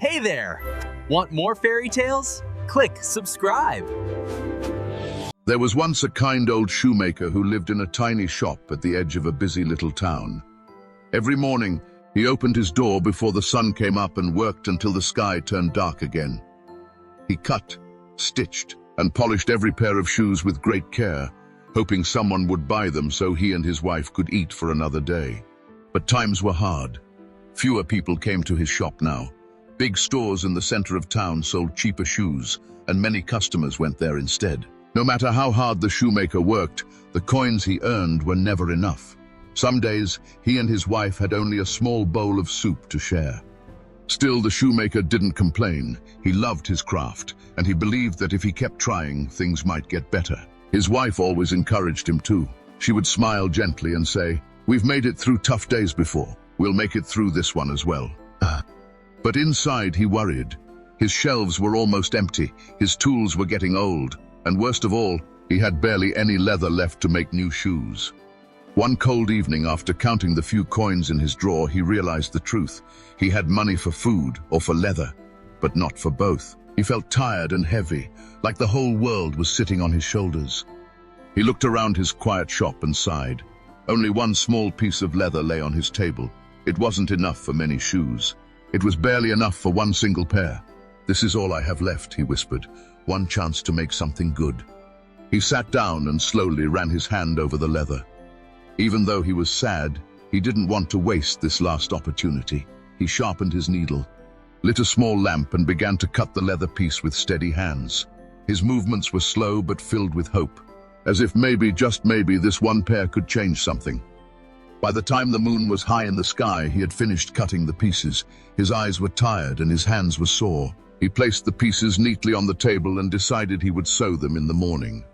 Hey there! Want more fairy tales? Click subscribe. There was once a kind old shoemaker who lived in a tiny shop at the edge of a busy little town. Every morning, he opened his door before the sun came up and worked until the sky turned dark again. He cut, stitched, and polished every pair of shoes with great care, hoping someone would buy them so he and his wife could eat for another day. But times were hard. Fewer people came to his shop now. Big stores in the center of town sold cheaper shoes, and many customers went there instead. No matter how hard the shoemaker worked, the coins he earned were never enough. Some days, he and his wife had only a small bowl of soup to share. Still, the shoemaker didn't complain. He loved his craft, and he believed that if he kept trying, things might get better. His wife always encouraged him too. She would smile gently and say, "We've made it through tough days before. We'll make it through this one as well." But inside he worried. His shelves were almost empty, his tools were getting old, and worst of all, he had barely any leather left to make new shoes. One cold evening, after counting the few coins in his drawer, he realized the truth. He had money for food or for leather, but not for both. He felt tired and heavy, like the whole world was sitting on his shoulders. He looked around his quiet shop and sighed. Only one small piece of leather lay on his table. It wasn't enough for many shoes. It was barely enough for one single pair. "This is all I have left," he whispered. "One chance to make something good." He sat down and slowly ran his hand over the leather. Even though he was sad, he didn't want to waste this last opportunity. He sharpened his needle, lit a small lamp, and began to cut the leather piece with steady hands. His movements were slow but filled with hope, as if maybe, just maybe, this one pair could change something. By the time the moon was high in the sky, he had finished cutting the pieces. His eyes were tired and his hands were sore. He placed the pieces neatly on the table and decided he would sew them in the morning.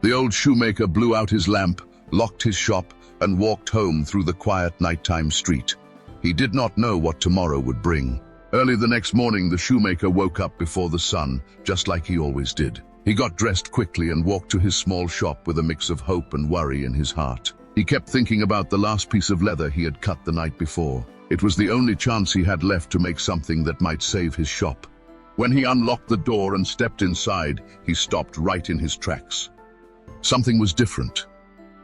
The old shoemaker blew out his lamp, locked his shop, and walked home through the quiet nighttime street. He did not know what tomorrow would bring. Early the next morning, the shoemaker woke up before the sun, just like he always did. He got dressed quickly and walked to his small shop with a mix of hope and worry in his heart. He kept thinking about the last piece of leather he had cut the night before. It was the only chance he had left to make something that might save his shop. When he unlocked the door and stepped inside, he stopped right in his tracks. Something was different.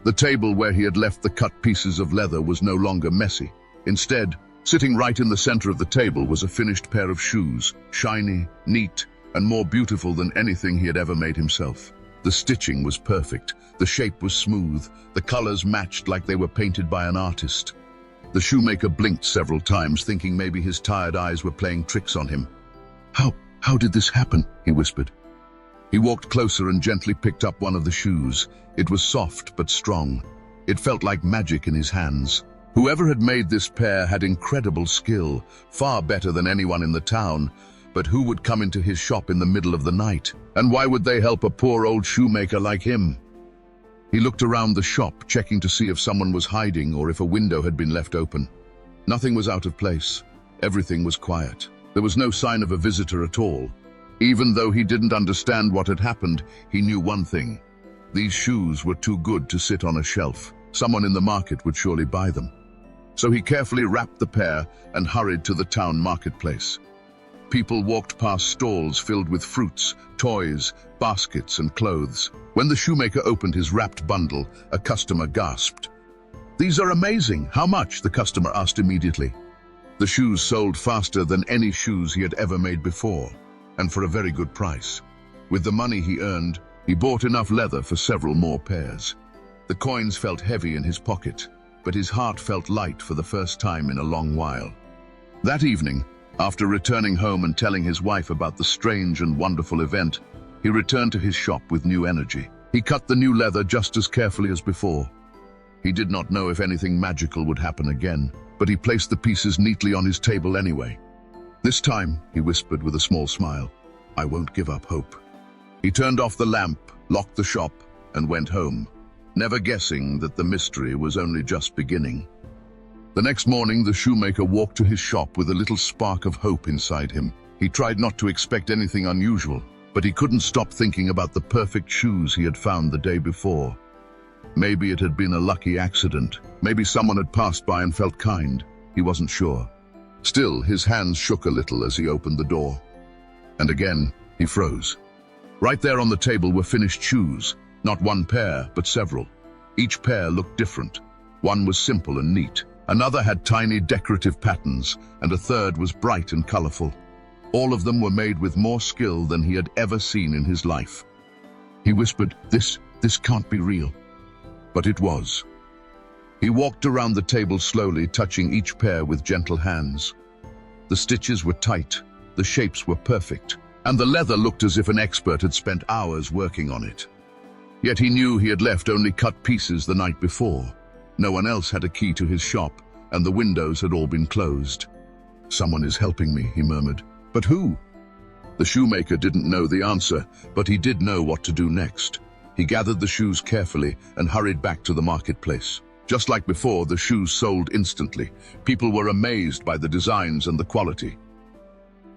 The table where he had left the cut pieces of leather was no longer messy. Instead, sitting right in the center of the table was a finished pair of shoes, shiny, neat, and more beautiful than anything he had ever made himself. The stitching was perfect, the shape was smooth, the colors matched like they were painted by an artist. The shoemaker blinked several times, thinking maybe his tired eyes were playing tricks on him. How did this happen?" he whispered. He walked closer and gently picked up one of the shoes. It was soft but strong. It felt like magic in his hands. Whoever had made this pair had incredible skill, far better than anyone in the town. But who would come into his shop in the middle of the night? And why would they help a poor old shoemaker like him? He looked around the shop, checking to see if someone was hiding or if a window had been left open. Nothing was out of place. Everything was quiet. There was no sign of a visitor at all. Even though he didn't understand what had happened, he knew one thing. These shoes were too good to sit on a shelf. Someone in the market would surely buy them. So he carefully wrapped the pair and hurried to the town marketplace. People walked past stalls filled with fruits, toys, baskets, and clothes. When the shoemaker opened his wrapped bundle, a customer gasped. "These are amazing! How much?" the customer asked immediately. The shoes sold faster than any shoes he had ever made before, and for a very good price. With the money he earned, he bought enough leather for several more pairs. The coins felt heavy in his pocket, but his heart felt light for the first time in a long while. That evening, after returning home and telling his wife about the strange and wonderful event, he returned to his shop with new energy. He cut the new leather just as carefully as before. He did not know if anything magical would happen again, but he placed the pieces neatly on his table anyway. "This time," he whispered with a small smile, "I won't give up hope." He turned off the lamp, locked the shop, and went home, never guessing that the mystery was only just beginning. The next morning, the shoemaker walked to his shop with a little spark of hope inside him. He tried not to expect anything unusual, but he couldn't stop thinking about the perfect shoes he had found the day before. Maybe it had been a lucky accident. Maybe someone had passed by and felt kind. He wasn't sure. Still, his hands shook a little as he opened the door. And again, he froze. Right there on the table were finished shoes, not one pair, but several. Each pair looked different. One was simple and neat. Another had tiny decorative patterns, and a third was bright and colorful. All of them were made with more skill than he had ever seen in his life. He whispered, This can't be real. But it was. He walked around the table slowly, touching each pair with gentle hands. The stitches were tight, the shapes were perfect, and the leather looked as if an expert had spent hours working on it. Yet he knew he had left only cut pieces the night before. No one else had a key to his shop, and the windows had all been closed. Someone is helping me, he murmured. But who? The shoemaker didn't know the answer, but he did know what to do next. He gathered the shoes carefully and hurried back to the marketplace. Just like before, the shoes sold instantly. People were amazed by the designs and the quality.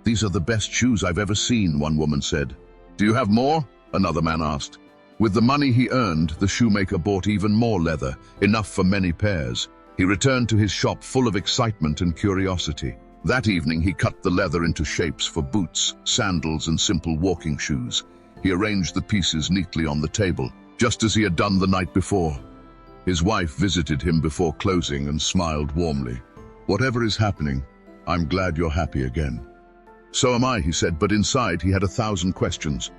These are the best shoes I've ever seen, one woman said. Do you have more? Another man asked. With the money he earned, the shoemaker bought even more leather, enough for many pairs. He returned to his shop full of excitement and curiosity. That evening, he cut the leather into shapes for boots, sandals, and simple walking shoes. He arranged the pieces neatly on the table, just as he had done the night before. His wife visited him before closing and smiled warmly. Whatever is happening, I'm glad you're happy again. So am I, he said, but inside he had 1,000 questions.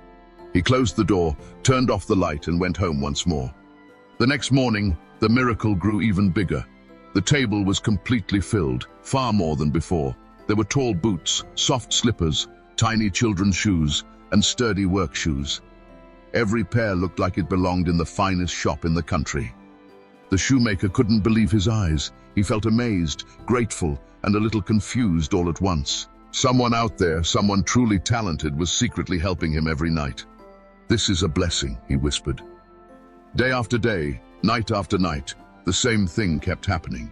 He closed the door, turned off the light, and went home once more. The next morning, the miracle grew even bigger. The table was completely filled, far more than before. There were tall boots, soft slippers, tiny children's shoes, and sturdy work shoes. Every pair looked like it belonged in the finest shop in the country. The shoemaker couldn't believe his eyes. He felt amazed, grateful, and a little confused all at once. Someone out there, someone truly talented, was secretly helping him every night. This is a blessing, he whispered. Day after day, night after night, the same thing kept happening.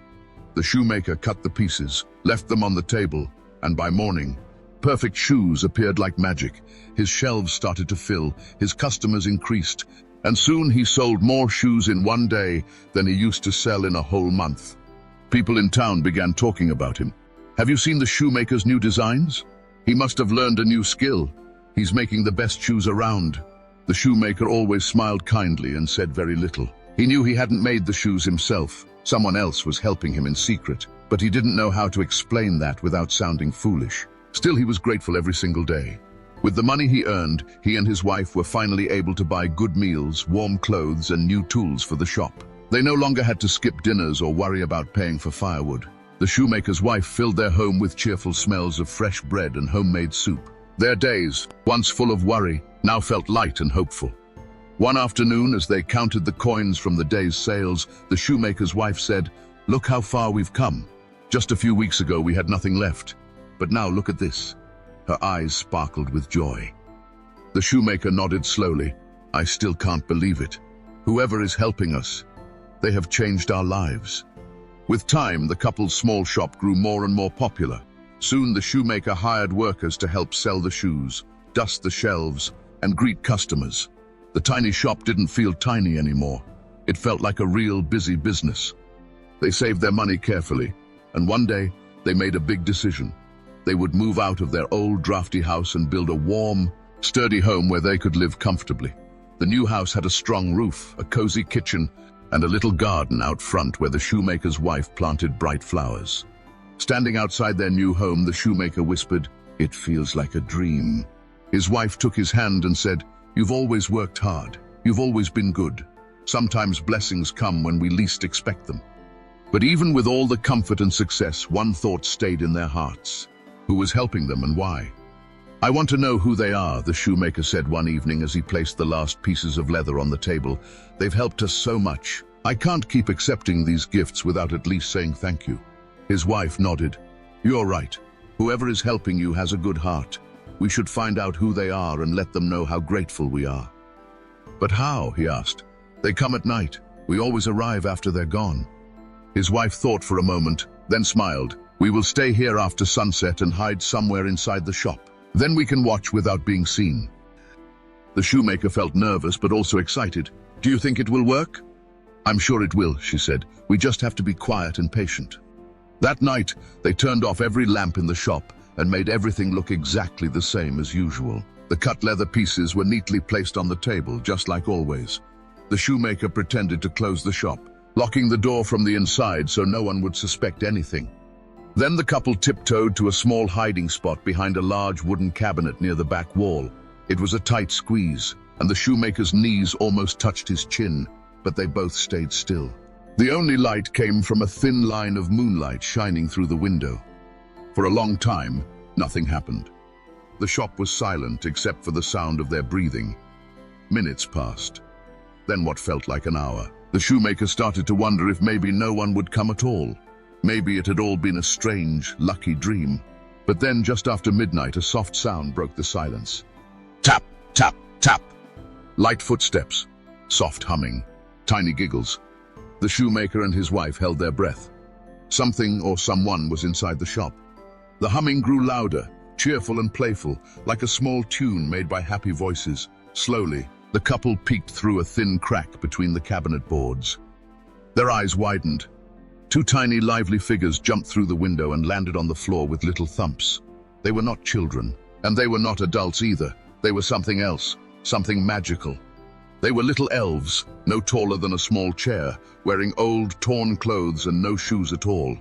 The shoemaker cut the pieces, left them on the table, and by morning, perfect shoes appeared like magic. His shelves started to fill, his customers increased, and soon he sold more shoes in one day than he used to sell in a whole month. People in town began talking about him. Have you seen the shoemaker's new designs? He must have learned a new skill. He's making the best shoes around. The shoemaker always smiled kindly and said very little. He knew he hadn't made the shoes himself. Someone else was helping him in secret, but he didn't know how to explain that without sounding foolish. Still, he was grateful every single day. With the money he earned, he and his wife were finally able to buy good meals, warm clothes, and new tools for the shop. They no longer had to skip dinners or worry about paying for firewood. The shoemaker's wife filled their home with cheerful smells of fresh bread and homemade soup. Their days, once full of worry, now felt light and hopeful. One afternoon, as they counted the coins from the day's sales, the shoemaker's wife said, "Look how far we've come. Just a few weeks ago we had nothing left, but now look at this." Her eyes sparkled with joy. The shoemaker nodded slowly. "I still can't believe it. Whoever is helping us, they have changed our lives." With time, the couple's small shop grew more and more popular. Soon the shoemaker hired workers to help sell the shoes, dust the shelves, and greet customers. The tiny shop didn't feel tiny anymore. It felt like a real busy business. They saved their money carefully, and one day they made a big decision. They would move out of their old drafty house and build a warm, sturdy home where they could live comfortably. The new house had a strong roof, a cozy kitchen, and a little garden out front where the shoemaker's wife planted bright flowers. Standing outside their new home, the shoemaker whispered, "It feels like a dream." His wife took his hand and said, "You've always worked hard. You've always been good. Sometimes blessings come when we least expect them." But even with all the comfort and success, one thought stayed in their hearts. Who was helping them and why? "I want to know who they are," the shoemaker said one evening as he placed the last pieces of leather on the table. "They've helped us so much. I can't keep accepting these gifts without at least saying thank you." His wife nodded. "You're right. Whoever is helping you has a good heart. We should find out who they are and let them know how grateful we are." "But how?" he asked. "They come at night. We always arrive after they're gone." His wife thought for a moment, then smiled. "We will stay here after sunset and hide somewhere inside the shop. Then we can watch without being seen." The shoemaker felt nervous but also excited. "Do you think it will work?" "I'm sure it will," she said. "We just have to be quiet and patient." That night, they turned off every lamp in the shop and made everything look exactly the same as usual. The cut leather pieces were neatly placed on the table, just like always. The shoemaker pretended to close the shop, locking the door from the inside so no one would suspect anything. Then the couple tiptoed to a small hiding spot behind a large wooden cabinet near the back wall. It was a tight squeeze, and the shoemaker's knees almost touched his chin, but they both stayed still. The only light came from a thin line of moonlight shining through the window. For a long time, nothing happened. The shop was silent except for the sound of their breathing. Minutes passed. Then what felt like an hour. The shoemaker started to wonder if maybe no one would come at all. Maybe it had all been a strange, lucky dream. But then, just after midnight, a soft sound broke the silence. Tap, tap, tap. Light footsteps, soft humming, tiny giggles. The shoemaker and his wife held their breath. Something or someone was inside the shop. The humming grew louder, cheerful and playful, like a small tune made by happy voices. Slowly, the couple peeked through a thin crack between the cabinet boards. Their eyes widened. Two tiny, lively figures jumped through the window and landed on the floor with little thumps. They were not children, and they were not adults either. They were something else, something magical. They were little elves, no taller than a small chair, wearing old, torn clothes and no shoes at all.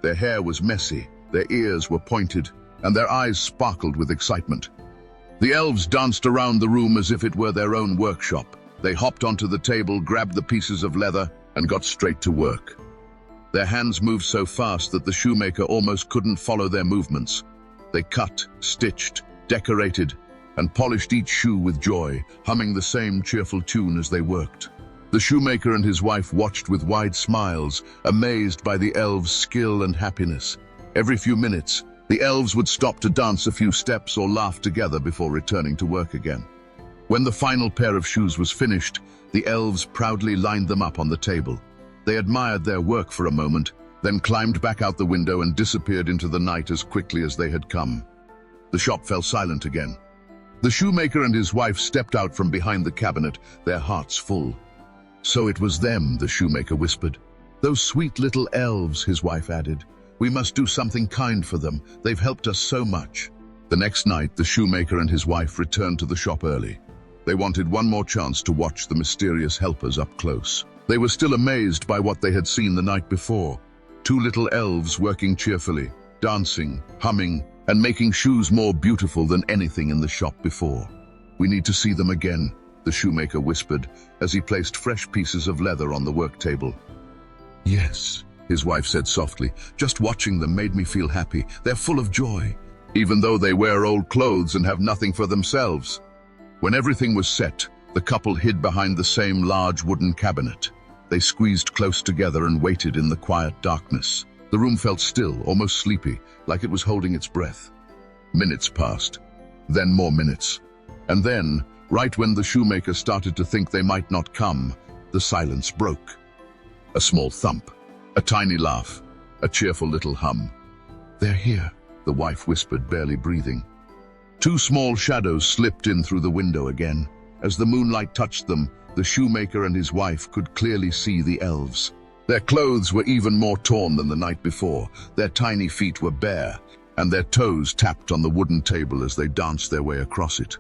Their hair was messy, their ears were pointed, and their eyes sparkled with excitement. The elves danced around the room as if it were their own workshop. They hopped onto the table, grabbed the pieces of leather, and got straight to work. Their hands moved so fast that the shoemaker almost couldn't follow their movements. They cut, stitched, decorated, and polished each shoe with joy, humming the same cheerful tune as they worked. The shoemaker and his wife watched with wide smiles, amazed by the elves' skill and happiness. Every few minutes, the elves would stop to dance a few steps or laugh together before returning to work again. When the final pair of shoes was finished, the elves proudly lined them up on the table. They admired their work for a moment, then climbed back out the window and disappeared into the night as quickly as they had come. The shop fell silent again. The shoemaker and his wife stepped out from behind the cabinet, their hearts full. So it was them, the shoemaker whispered. Those sweet little elves, his wife added. We must do something kind for them. They've helped us so much. The next night, the shoemaker and his wife returned to the shop early. They wanted one more chance to watch the mysterious helpers up close. They were still amazed by what they had seen the night before. Two little elves working cheerfully, dancing, humming, and making shoes more beautiful than anything in the shop before. We need to see them again, the shoemaker whispered as he placed fresh pieces of leather on the work table. Yes, his wife said softly. Just watching them made me feel happy. They're full of joy, even though they wear old clothes and have nothing for themselves. When everything was set, the couple hid behind the same large wooden cabinet. They squeezed close together and waited in the quiet darkness. The room felt still, almost sleepy, like it was holding its breath. Minutes passed, then more minutes. And then, right when the shoemaker started to think they might not come, the silence broke. A small thump, a tiny laugh, a cheerful little hum. They're here, the wife whispered, barely breathing. Two small shadows slipped in through the window again. As the moonlight touched them, the shoemaker and his wife could clearly see the elves. Their clothes were even more torn than the night before. Their tiny feet were bare, and their toes tapped on the wooden table as they danced their way across it.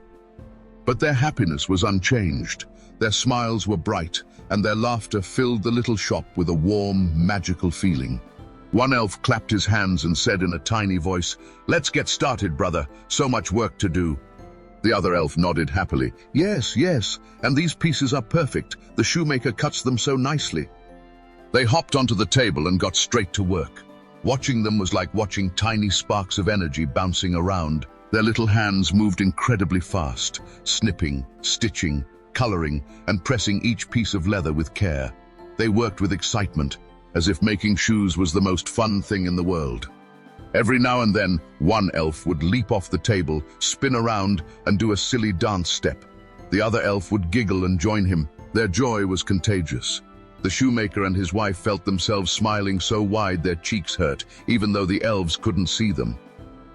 But their happiness was unchanged. Their smiles were bright, and their laughter filled the little shop with a warm, magical feeling. One elf clapped his hands and said in a tiny voice, "Let's get started, brother. So much work to do." The other elf nodded happily. Yes, yes, and these pieces are perfect. The shoemaker cuts them so nicely. They hopped onto the table and got straight to work. Watching them was like watching tiny sparks of energy bouncing around. Their little hands moved incredibly fast, snipping, stitching, coloring, and pressing each piece of leather with care. They worked with excitement, as if making shoes was the most fun thing in the world. Every now and then, one elf would leap off the table, spin around, and do a silly dance step. The other elf would giggle and join him. Their joy was contagious. The shoemaker and his wife felt themselves smiling so wide their cheeks hurt, even though the elves couldn't see them.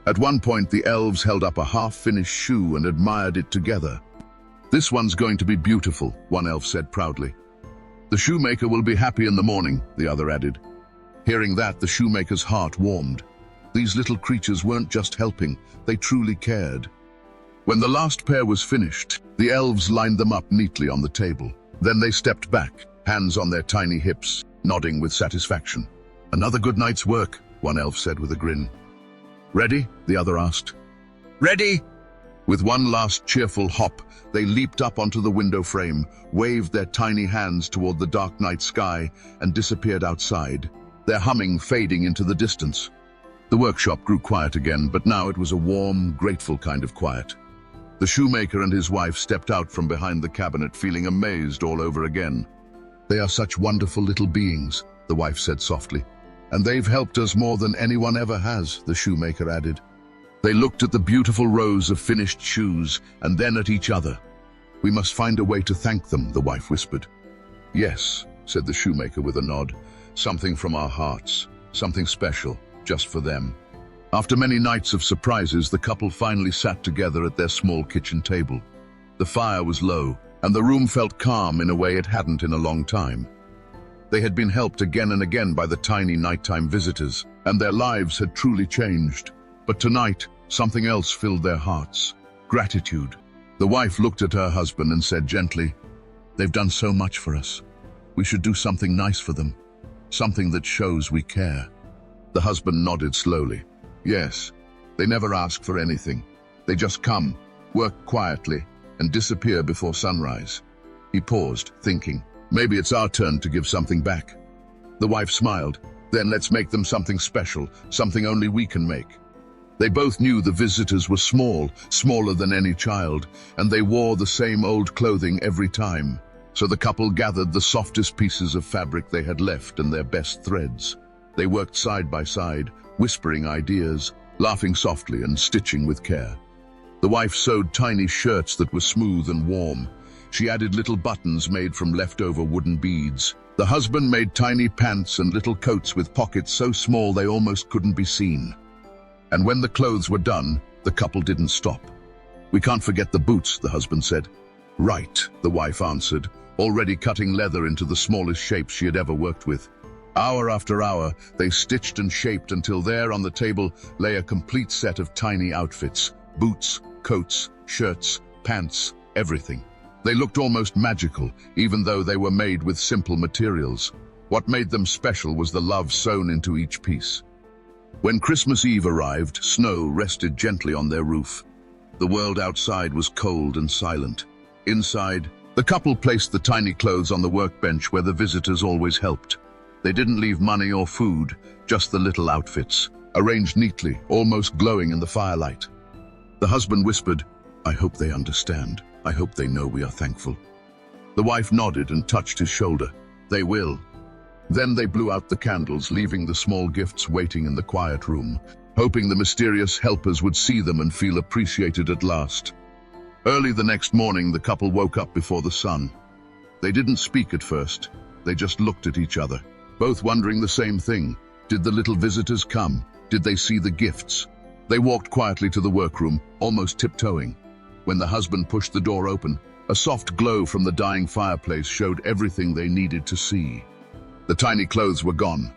At one point, the elves held up a half-finished shoe and admired it together. "This one's going to be beautiful," one elf said proudly. "The shoemaker will be happy in the morning," the other added. Hearing that, the shoemaker's heart warmed. These little creatures weren't just helping, they truly cared. When the last pair was finished, the elves lined them up neatly on the table. Then they stepped back, hands on their tiny hips, nodding with satisfaction. "Another good night's work," one elf said with a grin. "Ready?" the other asked. "Ready!" With one last cheerful hop, they leaped up onto the window frame, waved their tiny hands toward the dark night sky, and disappeared outside, their humming fading into the distance. The workshop grew quiet again, but now it was a warm, grateful kind of quiet. The shoemaker and his wife stepped out from behind the cabinet, feeling amazed all over again. "They are such wonderful little beings," the wife said softly. "And they've helped us more than anyone ever has," the shoemaker added. They looked at the beautiful rows of finished shoes, and then at each other. "We must find a way to thank them," the wife whispered. "Yes," said the shoemaker with a nod. "Something from our hearts, something special, just for them." After many nights of surprises, the couple finally sat together at their small kitchen table. The fire was low, and the room felt calm in a way it hadn't in a long time. They had been helped again and again by the tiny nighttime visitors, and their lives had truly changed. But tonight, something else filled their hearts: gratitude. The wife looked at her husband and said gently, "They've done so much for us. We should do something nice for them, something that shows we care." The husband nodded slowly. "Yes, they never ask for anything. They just come, work quietly, and disappear before sunrise." He paused, thinking, "Maybe it's our turn to give something back." The wife smiled. "Then let's make them something special, something only we can make." They both knew the visitors were small, smaller than any child, and they wore the same old clothing every time. So the couple gathered the softest pieces of fabric they had left and their best threads. They worked side by side, whispering ideas, laughing softly and stitching with care. The wife sewed tiny shirts that were smooth and warm. She added little buttons made from leftover wooden beads. The husband made tiny pants and little coats with pockets so small they almost couldn't be seen. And when the clothes were done, the couple didn't stop. "We can't forget the boots," the husband said. "Right," the wife answered, already cutting leather into the smallest shapes she had ever worked with. Hour after hour, they stitched and shaped until there on the table lay a complete set of tiny outfits: boots, coats, shirts, pants, everything. They looked almost magical, even though they were made with simple materials. What made them special was the love sewn into each piece. When Christmas Eve arrived, snow rested gently on their roof. The world outside was cold and silent. Inside, the couple placed the tiny clothes on the workbench where the visitors always helped. They didn't leave money or food, just the little outfits, arranged neatly, almost glowing in the firelight. The husband whispered, "I hope they understand. I hope they know we are thankful." The wife nodded and touched his shoulder. "They will." Then they blew out the candles, leaving the small gifts waiting in the quiet room, hoping the mysterious helpers would see them and feel appreciated at last. Early the next morning, the couple woke up before the sun. They didn't speak at first. They just looked at each other, both wondering the same thing. Did the little visitors come? Did they see the gifts? They walked quietly to the workroom, almost tiptoeing. When the husband pushed the door open, a soft glow from the dying fireplace showed everything they needed to see. The tiny clothes were gone.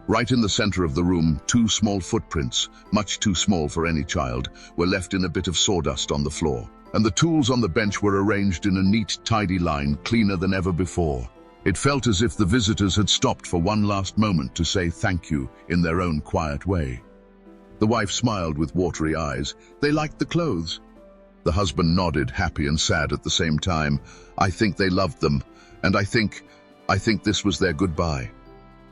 Right in the center of the room, 2 small footprints, much too small for any child, were left in a bit of sawdust on the floor. And the tools on the bench were arranged in a neat, tidy line, cleaner than ever before. It felt as if the visitors had stopped for one last moment to say thank you in their own quiet way. The wife smiled with watery eyes. "They liked the clothes." The husband nodded, happy and sad at the same time. "I think they loved them, and I think this was their goodbye."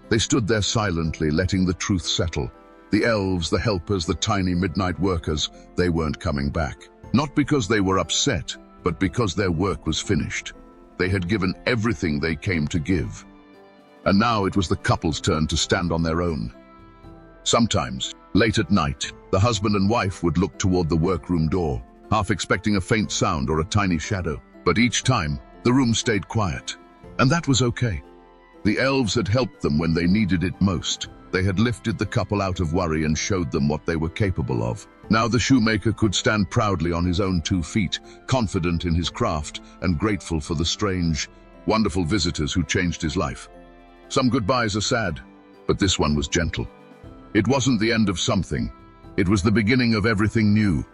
They stood there silently, letting the truth settle. The elves, the helpers, the tiny midnight workers, they weren't coming back. Not because they were upset, but because their work was finished. They had given everything they came to give. And now it was the couple's turn to stand on their own. Sometimes, late at night, the husband and wife would look toward the workroom door, half expecting a faint sound or a tiny shadow. But each time, the room stayed quiet. And that was okay. The elves had helped them when they needed it most. They had lifted the couple out of worry and showed them what they were capable of. Now the shoemaker could stand proudly on his own 2 feet, confident in his craft and grateful for the strange, wonderful visitors who changed his life. Some goodbyes are sad, but this one was gentle. It wasn't the end of something. It was the beginning of everything new.